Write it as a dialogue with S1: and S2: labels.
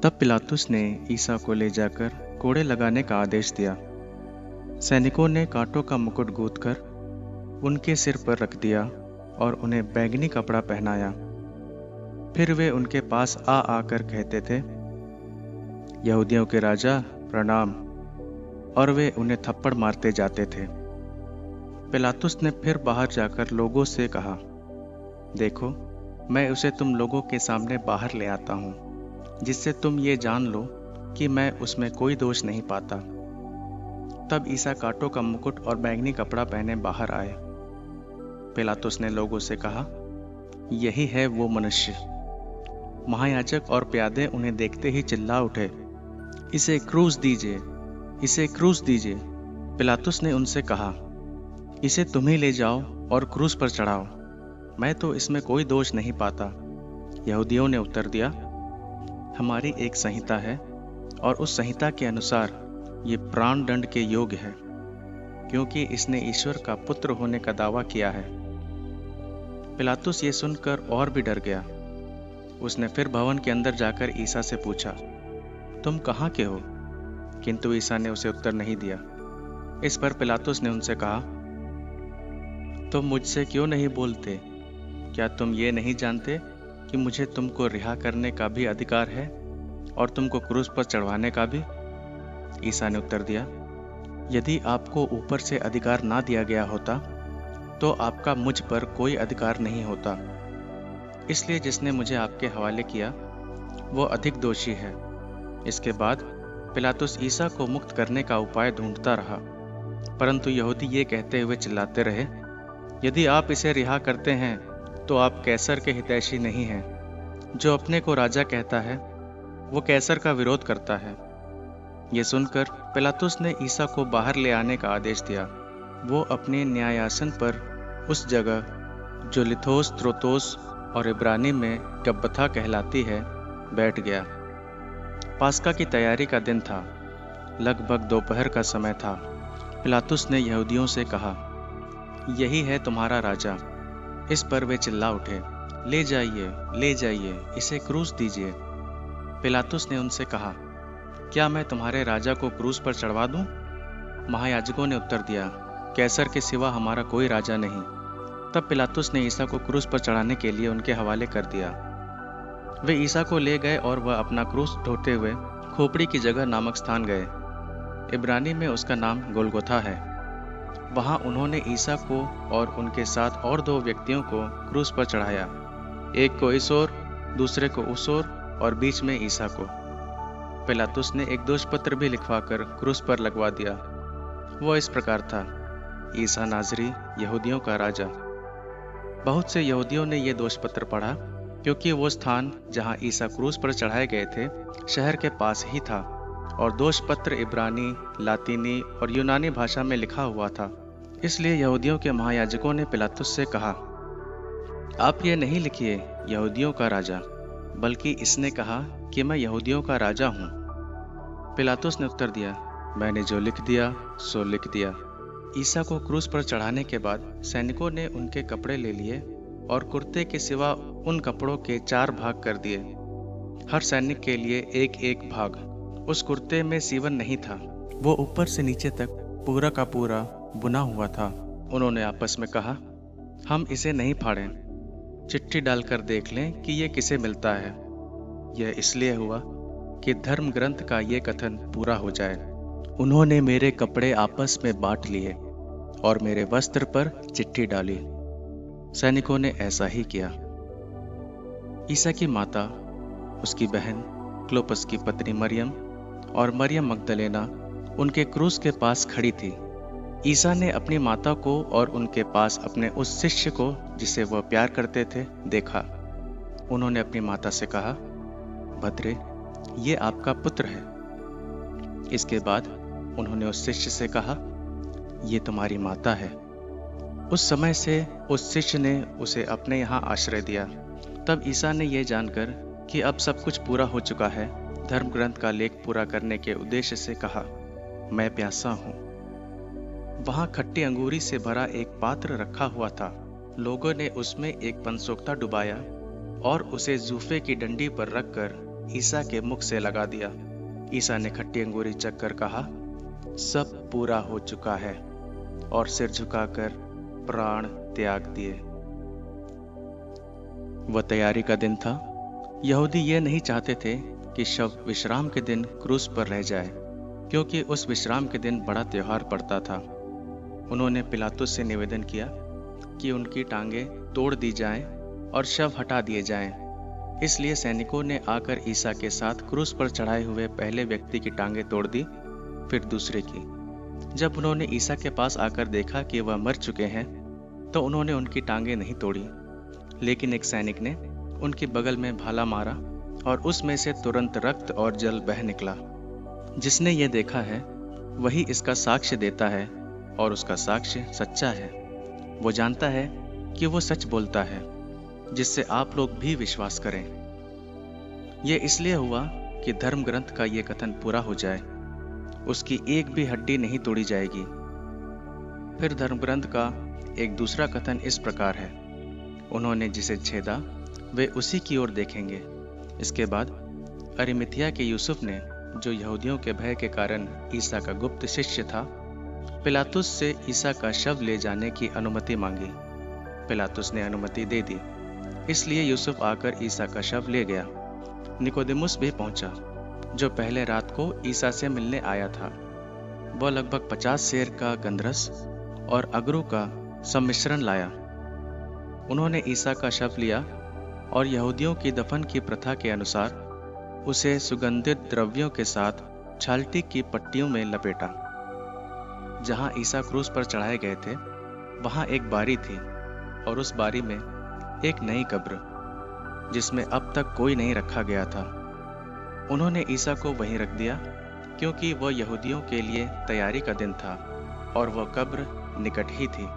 S1: तब पिलातुस ने ईसा को ले जाकर कोड़े लगाने का आदेश दिया। सैनिकों ने कांटों का मुकुट गूंथकर उनके सिर पर रख दिया और उन्हें बैंगनी कपड़ा पहनाया। फिर वे उनके पास आकर कहते थे, यहूदियों के राजा प्रणाम, और वे उन्हें थप्पड़ मारते जाते थे। पिलातुस ने फिर बाहर जाकर लोगों से कहा, देखो, मैं उसे तुम लोगों के सामने बाहर ले आता हूँ, जिससे तुम ये जान लो कि मैं उसमें कोई दोष नहीं पाता। तब ईसा कांटों का मुकुट और बैंगनी कपड़ा पहने बाहर आए। पिलातुस ने लोगों से कहा, यही है वो मनुष्य। महायाजक और प्यादे उन्हें देखते ही चिल्ला उठे, इसे क्रूस दीजिए, इसे क्रूस दीजिए। पिलातुस ने उनसे कहा, इसे तुम ही ले जाओ और क्रूस पर चढ़ाओ, मैं तो इसमें कोई दोष नहीं पाता। यहूदियों ने उत्तर दिया, हमारी एक संहिता है और उस संहिता के अनुसार ये प्राण दंड के योग्य है, क्योंकि इसने ईश्वर का पुत्र होने का दावा किया है। पिलातुस ये सुनकर और भी डर गया। उसने फिर भवन के अंदर जाकर ईसा से पूछा, तुम कहाँ के हो? किंतु ईसा ने उसे उत्तर नहीं दिया। इस पर पिलातुस ने उनसे कहा, तुम मुझसे क्यों नहीं बोलते? क्या तुम ये नहीं जानते कि मुझे तुमको रिहा करने का भी अधिकार है और तुमको क्रूस पर चढ़वाने का भी? ईसा ने उत्तर दिया, यदि आपको ऊपर से अधिकार ना दिया गया होता तो आपका मुझ पर कोई अधिकार नहीं होता। इसलिए जिसने मुझे आपके हवाले किया वो अधिक दोषी है। इसके बाद पिलातुस ईसा को मुक्त करने का उपाय ढूंढता रहा, परंतु यहूदी ये कहते हुए चिल्लाते रहे, यदि आप इसे रिहा करते हैं तो आप कैसर के हितैषी नहीं हैं। जो अपने को राजा कहता है वो कैसर का विरोध करता है। ये सुनकर पिलातुस ने ईसा को बाहर ले आने का आदेश दिया। वो अपने न्यायासन पर उस जगह जो लिथोस, त्रोतोस और इब्रानी में गब्बथा कहलाती है बैठ गया। पास्का की तैयारी का दिन था। लगभग दोपहर का समय था। पिलातुस ने यहूदियों से कहा, यही है तुम्हारा राजा। इस पर वे चिल्ला उठे, ले जाइए, ले जाइए, इसे क्रूस दीजिए। पिलातुस ने उनसे कहा, क्या मैं तुम्हारे राजा को क्रूस पर चढ़वा दूं? महायाजकों ने उत्तर दिया, कैसर के सिवा हमारा कोई राजा नहीं। तब पिलातुस ने ईसा को क्रूस पर चढ़ाने के लिए उनके हवाले कर दिया। वे ईसा को ले गए और वह अपना क्रूस ढोते हुए खोपड़ी की जगह नामक स्थान गए। इब्रानी में उसका नाम गोलगोथा है। वहां उन्होंने ईसा को और उनके साथ और 2 व्यक्तियों को क्रूस पर चढ़ाया, एक को इस ओर, दूसरे को उस ओर और बीच में ईसा को। पिलातुस ने एक दोषपत्र भी लिखवाकर क्रूस पर लगवा दिया। वो इस प्रकार था, ईसा नाज़री, यहूदियों का राजा। बहुत से यहूदियों ने ये दोषपत्र पढ़ा, क्योंकि वो स्थान जहां ईसा क्रूस पर चढ़ाए गए थे शहर के पास ही था और दोषपत्र इब्रानी, लातीनी और यूनानी भाषा में लिखा हुआ था। इसलिए यहूदियों के महायाजकों ने पिलातुस से कहा, आप ये नहीं लिखिए यहूदियों का राजा, बल्कि इसने कहा कि मैं यहूदियों का राजा हूँ। पिलातुस ने उत्तर दिया, मैंने जो लिख दिया सो लिख दिया। ईसा को क्रूस पर चढ़ाने के बाद सैनिकों ने उनके कपड़े ले लिए और कुर्ते के सिवा उन कपड़ों के 4 भाग कर दिए, हर सैनिक के लिए एक एक भाग। उस कुर्ते में सीवन नहीं था, वो ऊपर से नीचे तक पूरा का पूरा बुना हुआ था। उन्होंने आपस में कहा, हम इसे नहीं फाड़ें, चिट्ठी डालकर देख लें कि ये किसे मिलता है। यह इसलिए हुआ कि धर्म ग्रंथ का ये कथन पूरा हो जाए, उन्होंने मेरे कपड़े आपस में बांट लिए और मेरे वस्त्र पर चिट्ठी डाली। सैनिकों ने ऐसा ही किया। ईसा की माता, उसकी बहन, क्लोपस की पत्नी मरियम और मरियम मगदलेना उनके क्रूस के पास खड़ी थी। ईसा ने अपनी माता को और उनके पास अपने उस शिष्य को जिसे वह प्यार करते थे देखा। उन्होंने अपनी माता से कहा, भद्रे, ये आपका पुत्र है। इसके बाद उन्होंने उस शिष्य से कहा, ये तुम्हारी माता है। उस समय से उस शिष्य ने उसे अपने यहाँ आश्रय दिया। तब ईसा ने यह जानकर कि अब सब कुछ पूरा हो चुका है, धर्म ग्रंथ का लेख पूरा करने के उद्देश्य से कहा, मैं प्यासा हूँ। वहां खट्टी अंगूरी से भरा एक पात्र रखा हुआ था। लोगों ने उसमें एक पनसोख्ता डुबाया और उसे जूफे की डंडी पर रखकर ईसा के मुख से लगा दिया। ईसा ने खट्टी अंगूरी चखकर कहा, सब पूरा हो चुका है, और सिर झुकाकर प्राण त्याग दिए। वह तैयारी का दिन था। यहूदी ये नहीं चाहते थे कि शव विश्राम के दिन क्रूस पर रह जाए, क्योंकि उस विश्राम के दिन बड़ा त्योहार पड़ता था। उन्होंने पिलातुस से निवेदन किया कि उनकी टांगें तोड़ दी जाएं और शव हटा दिए जाएं। इसलिए सैनिकों ने आकर ईसा के साथ क्रूस पर चढ़ाए हुए पहले व्यक्ति की टांगें तोड़ दी, फिर दूसरे की। जब उन्होंने ईसा के पास आकर देखा कि वह मर चुके हैं, तो उन्होंने उनकी टांगें नहीं तोड़ी, लेकिन एक सैनिक ने उनके बगल में भाला मारा और उसमें से तुरंत रक्त और जल बह निकला। जिसने ये देखा है वही इसका साक्ष्य देता है, और उसका साक्ष्य सच्चा है। वो जानता है कि वो सच बोलता है, जिससे आप लोग भी विश्वास करें। ये इसलिए हुआ कि धर्म ग्रंथ का ये कथन पूरा हो जाए, उसकी एक भी हड्डी नहीं तोड़ी जाएगी। फिर धर्म ग्रंथ का एक दूसरा कथन इस प्रकार है, उन्होंने जिसे छेदा वे उसी की ओर देखेंगे। इसके बाद अरिमथिया के यूसुफ ने, जो यहूदियों के भय के कारण ईसा का गुप्त शिष्य था, पिलातुस से ईसा का शव ले जाने की अनुमति मांगी। पिलातुस ने अनुमति दे दी। इसलिए यूसुफ आकर ईसा का शव ले गया। निकोदेमुस भी पहुंचा, जो पहले रात को ईसा से मिलने आया था। वह लगभग 50 सेर का गंधरस और अगरू का सम्मिश्रण लाया। उन्होंने ईसा का शव लिया और यहूदियों की दफन की प्रथा के अनुसार उसे सुगंधित द्रव्यों के साथ छालटी की पट्टियों में लपेटा। जहां ईसा क्रूस पर चढ़ाए गए थे, वहां एक बारी थी, और उस बारी में एक नई कब्र, जिसमें अब तक कोई नहीं रखा गया था। उन्होंने ईसा को वहीं रख दिया, क्योंकि वह यहूदियों के लिए तैयारी का दिन था और वह कब्र निकट ही थी।